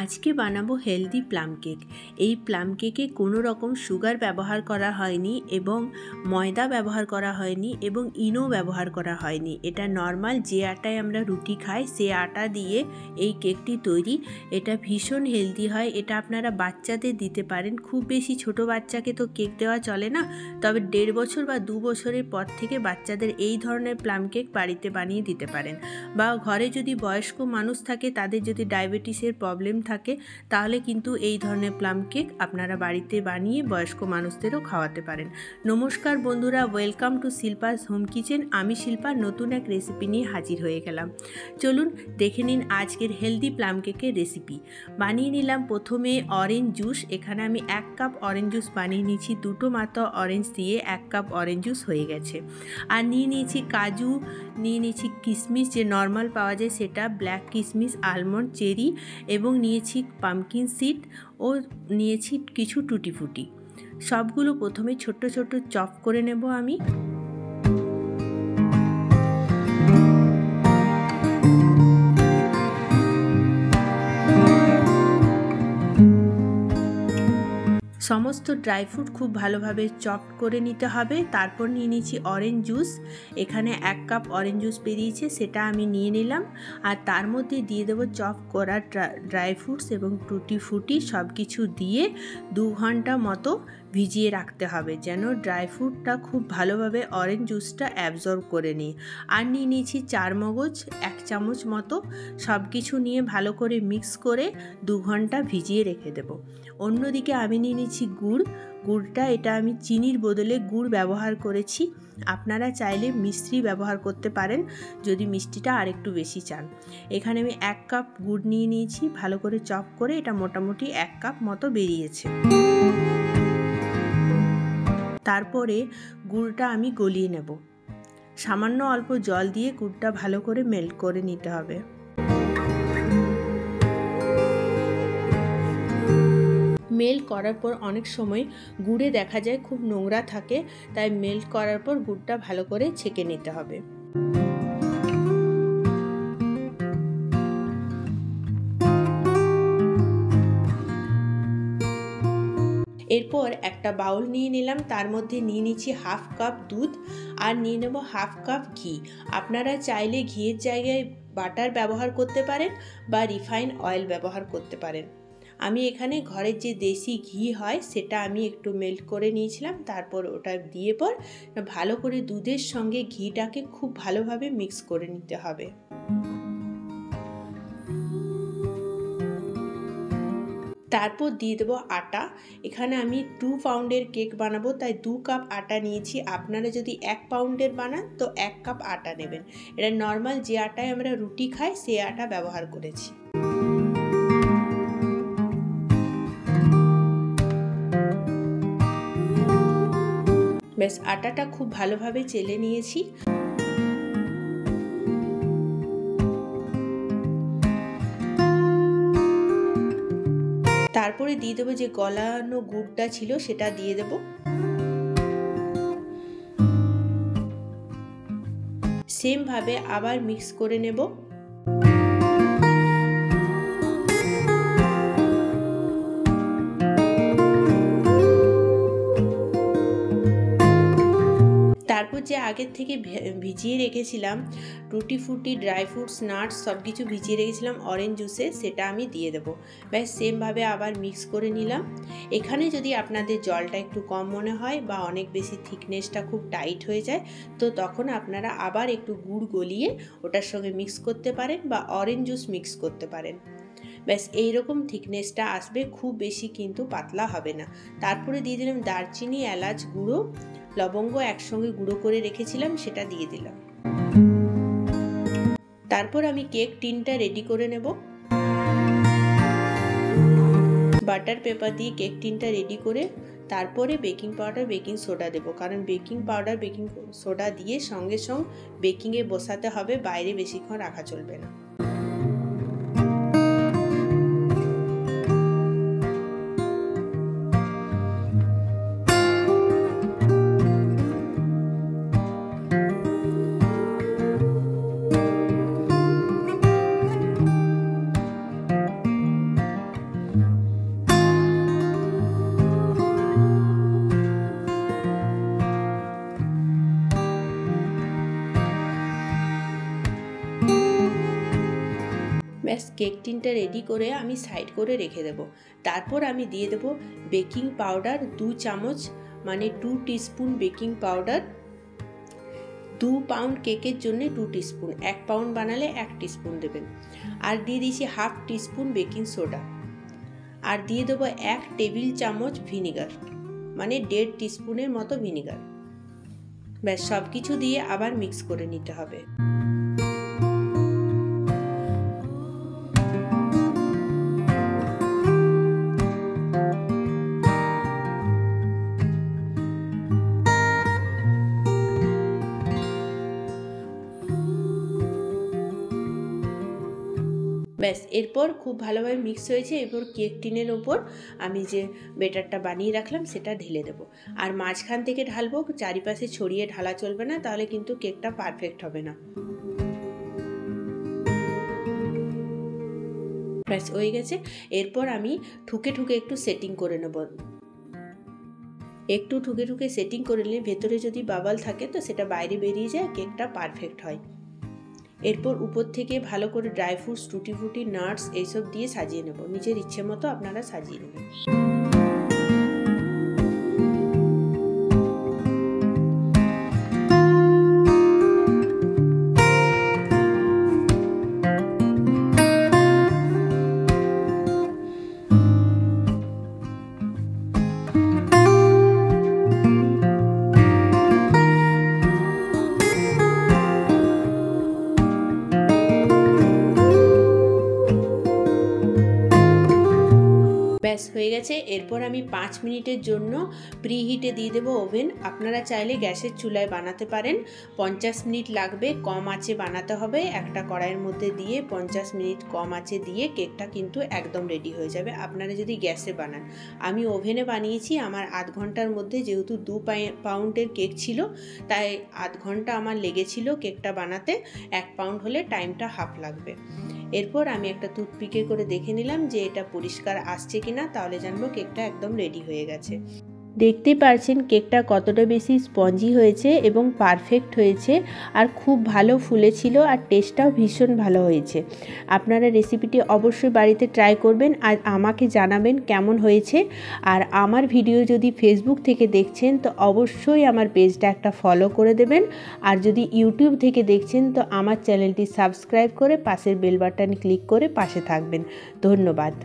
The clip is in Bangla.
আজকে বানাবো হেলদি প্লাম কেক। এই প্লাম কেকে কোনো রকম সুগার ব্যবহার করা হয়নি এবং ময়দা ব্যবহার করা হয়নি এবং ইনো ব্যবহার করা হয়নি। এটা নর্মাল যে আটায় আমরা রুটি খাই সে আটা দিয়ে এই কেকটি তৈরি। এটা ভীষণ হেলদি হয়। এটা আপনারা বাচ্চাদের দিতে পারেন। খুব বেশি ছোট বাচ্চাকে তো কেক দেওয়া চলে না, তবে 1.5 বছর বা 2 বছরের পর থেকে বাচ্চাদের এই ধরনের প্লাম কেক বাড়িতে বানিয়ে দিতে পারেন। বা ঘরে যদি বয়স্ক মানুষ থাকে, তাদের যদি ডায়াবেটিসের প্রবলেম থাকে, তাহলে কিন্তু এই ধরনের প্লাম কেক আপনারা বাড়িতে বানিয়ে বয়স্ক মানুষদেরও খাওয়াতে পারেন। নমস্কার বন্ধুরা, welcome to Shilpa's home kitchen. আমি শিল্পা নতুন এক রেসিপি নিয়ে হাজির হয়ে গেলাম। চলুন দেখে নিন আজকের হেলদি প্লাম কেকের রেসিপি। বানিয়ে নিলাম প্রথমে অরেঞ্জ জুস। এখানে আমি 1 কাপ অরেঞ্জ জুস বানিয়ে নিয়েছি। 2টো মাত্র অরেঞ্জ দিয়ে 1 কাপ অরেঞ্জ জুস হয়ে গেছে। আর নিয়ে নিয়েছি কাজু, নিয়ে নিয়েছি কিশমিশ, যে নর্মাল পাওয়া যায় সেটা, ব্ল্যাক কিশমিশ, আলমন্ড, চেরি, এবং নিয়েছি পামকিন সিড ও নিয়েছি কিছু টুটি ফুটি। সবগুলো প্রথমে ছোট্ট ছোট্ট চপ করে নেব আমি। সমস্ত ড্রাই ফ্রুট খুব ভালোভাবে চপ করে নিতে হবে। তারপর নিয়ে নিয়েছি অরেঞ্জ জুস। এখানে 1 কাপ অরেঞ্জ জুস বেরিয়েছে, সেটা আমি নিয়ে নিলাম। আর তার মধ্যে দিয়ে দেবো চপ করা ড্রাই ফ্রুটস এবং টুটি ফুটি। সব কিছু দিয়ে 2 ঘন্টা মতো ভিজিয়ে রাখতে হবে, যেন ড্রাই ফ্রুটটা খুব ভালোভাবে অরেঞ্জ জুসটা অ্যাবজর্ব করে নিই। আর নিয়ে নিয়েছি চারমগজ 1 চামচ মতো। সব কিছু নিয়ে ভালো করে মিক্স করে 2 ঘন্টা ভিজিয়ে রেখে দেবো। অন্যদিকে আমি নিয়ে নিয়েছি গুড়টা। এটা আমি চিনির বদলে গুড় ব্যবহার করেছি। আপনারা চাইলে মিশ্রি ব্যবহার করতে পারেন যদি মিষ্টিটা আরেকটু বেশি চান। এখানে আমি 1 কাপ গুড় নিয়ে নিয়েছি, ভালো করে চপ করে। এটা মোটামুটি 1 কাপ মতো বেরিয়েছে। তারপরে গুড়টা আমি গলিয়ে নেব। সামান্য অল্প জল দিয়ে গুড়টা ভালো করে মেল্ট করে নিতে হবে। মেল্ট করার পর অনেক সময় গুড়ে দেখা যায় খুব নোংরা থাকে, তাই মেল্ট করার পর গুড়টা ভালো করে ছেঁকে নিতে হবে। এরপর একটা বাউল নিয়ে নিলাম, তার মধ্যে নিয়ে নিচ্ছি 1/2 কাপ দুধ আর নিয়ে নেব 1/2 কাপ ঘি। আপনারা চাইলে ঘিয়ের জায়গায় বাটার ব্যবহার করতে পারেন বা রিফাইন অয়েল ব্যবহার করতে পারেন। আমি এখানে ঘরের যে দেশি ঘি হয় সেটা আমি একটু মেল্ট করে নিয়েছিলাম। তারপর ওটা দিয়ে পর ভালো করে দুধের সঙ্গে ঘিটাকে খুব ভালোভাবে মিক্স করে নিতে হবে। তারপর দিয়ে দেবো আটা। এখানে আমি 2 পাউন্ডের কেক বানাবো, তাই 2 কাপ আটা নিয়েছি। আপনারা যদি 1 পাউন্ডের বানান তো 1 কাপ আটা নেবেন। এটা নর্মাল যে আটায় আমরা রুটি খাই সে আটা ব্যবহার করেছি। বেশ, আটাটা খুব ভালোভাবে চেলে নিয়েছি। তারপরে দিয়ে দেবো যে গলানো গুড়টা ছিল সেটা দিয়ে দেবো। সেম ভাবে আবার মিক্স করে নেব। তারপর যে আগের থেকে ভিজিয়ে রেখেছিলাম টুটি ফুটি, ড্রাই ফ্রুটস, নাটস সব কিছু ভিজিয়ে রেখেছিলাম অরেঞ্জ জুসে, সেটা আমি দিয়ে দেবো। ব্যাস সেমভাবে আবার মিক্স করে নিলাম। এখানে যদি আপনাদের জলটা একটু কম মনে হয় বা অনেক বেশি থিকনেসটা খুব টাইট হয়ে যায়, তো তখন আপনারা আবার একটু গুড় গলিয়ে ওটার সঙ্গে মিক্স করতে পারেন বা অরেঞ্জ জুস মিক্স করতে পারেন। ব্যাস এইরকম থিকনেসটা আসবে, খুব বেশি কিন্তু পাতলা হবে না। তারপরে দিয়ে দিলাম দারচিনি, এলাচ গুঁড়ো, লবঙ্গ একসঙ্গে গুঁড়ো করে রেখেছিলাম, সেটা দিয়ে দিলাম। তারপর আমি কেক টিনটা রেডি করে নেব। বাটার পেপার দিয়ে কেক টিনটা রেডি করে তারপরে বেকিং পাউডার, বেকিং সোডা দেবো, কারণ বেকিং পাউডার, বেকিং সোডা দিয়ে সঙ্গে সঙ্গে বেকিংয়ে বসাতে হবে, বাইরে বেশিক্ষণ রাখা চলবে না। ব্যাস কেক টিনটা রেডি করে আমি সাইড করে রেখে দেব। তারপর আমি দিয়ে দেব বেকিং পাউডার 2 চামচ, মানে 2 টিস্পুন বেকিং পাউডার। 2 পাউন্ড কেকের জন্য 2 টিস্পুন, 1 পাউন্ড বানালে 1 টিস্পুন দেবেন। আর দিয়ে দিয়েছি হাফ টিস্পুন বেকিং সোডা। আর দিয়ে দেবো 1 টেবিল চামচ ভিনিগার, মানে 1.5 টিস্পুনের মতো ভিনিগার। ব্যাস সব কিছু দিয়ে আবার মিক্স করে নিতে হবে। ব্যাস এরপর খুব ভালোভাবে মিক্স হয়েছে। এরপর কেক টিনের ওপর আমি যে বেটারটা বানিয়ে রাখলাম সেটা ঢেলে দেব। আর মাঝখান থেকে ঢালবো, চারিপাশে ছড়িয়ে ঢালা চলবে না, তাহলে কিন্তু কেকটা পারফেক্ট হবে না। ব্যাস হয়ে গেছে। এরপর আমি ঠুকে ঠুকে একটু সেটিং করে নেব। একটু ঠুকে ঠুকে সেটিং করে নিলে ভেতরে যদি বাবল থাকে তো সেটা বাইরে বেরিয়ে যায়, কেকটা পারফেক্ট হয়। এরপর উপর থেকে ভালো করে ড্রাই ফ্রুটস, টুটি ফ্রুটি, নাটস এইসব দিয়ে সাজিয়ে নেব। নিজের ইচ্ছে মতো আপনারা সাজিয়ে নেবেন। ব্যাস হয়ে গেছে। এরপর আমি 5 মিনিটের জন্য প্রিহিটে দিয়ে দেবো ওভেন। আপনারা চাইলে গ্যাসের চুলায় বানাতে পারেন। 50 মিনিট লাগবে, কম আঁচে বানাতে হবে। একটা কড়াইয়ের মধ্যে দিয়ে 50 মিনিট কম আঁচে দিয়ে কেকটা কিন্তু একদম রেডি হয়ে যাবে আপনারা যদি গ্যাসে বানান। আমি ওভেনে বানিয়েছি। আমার আধ ঘন্টার মধ্যে, যেহেতু 2 পাউন্ডের কেক ছিল তাই আধ ঘন্টা আমার লেগেছিল কেকটা বানাতে। 1 পাউন্ড হলে টাইমটা হাফ লাগবে। এরপর আমি একটা টুথপিকে করে দেখে নিলাম যে এটা পরিষ্কার আসছে কিনা, তাহলে জানবো কেকটা একদম রেডি হয়ে গেছে। দেখতেই পারছেন কেকটা কতটা বেশি স্পঞ্জি হয়েছে এবং পারফেক্ট হয়েছে, আর খুব ভালো ফুলেছিল, আর টেস্টটাও ভীষণ ভালো হয়েছে। আপনারা রেসিপিটি অবশ্যই বাড়িতে ট্রাই করবেন আর আমাকে জানাবেন কেমন হয়েছে। আর আমার ভিডিও যদি ফেসবুক থেকে দেখছেন তো অবশ্যই আমার পেজটা একটা ফলো করে দেবেন। আর যদি ইউটিউব থেকে দেখছেন তো আমার চ্যানেলটি সাবস্ক্রাইব করে পাশের বেল বাটন ক্লিক করে পাশে থাকবেন। ধন্যবাদ।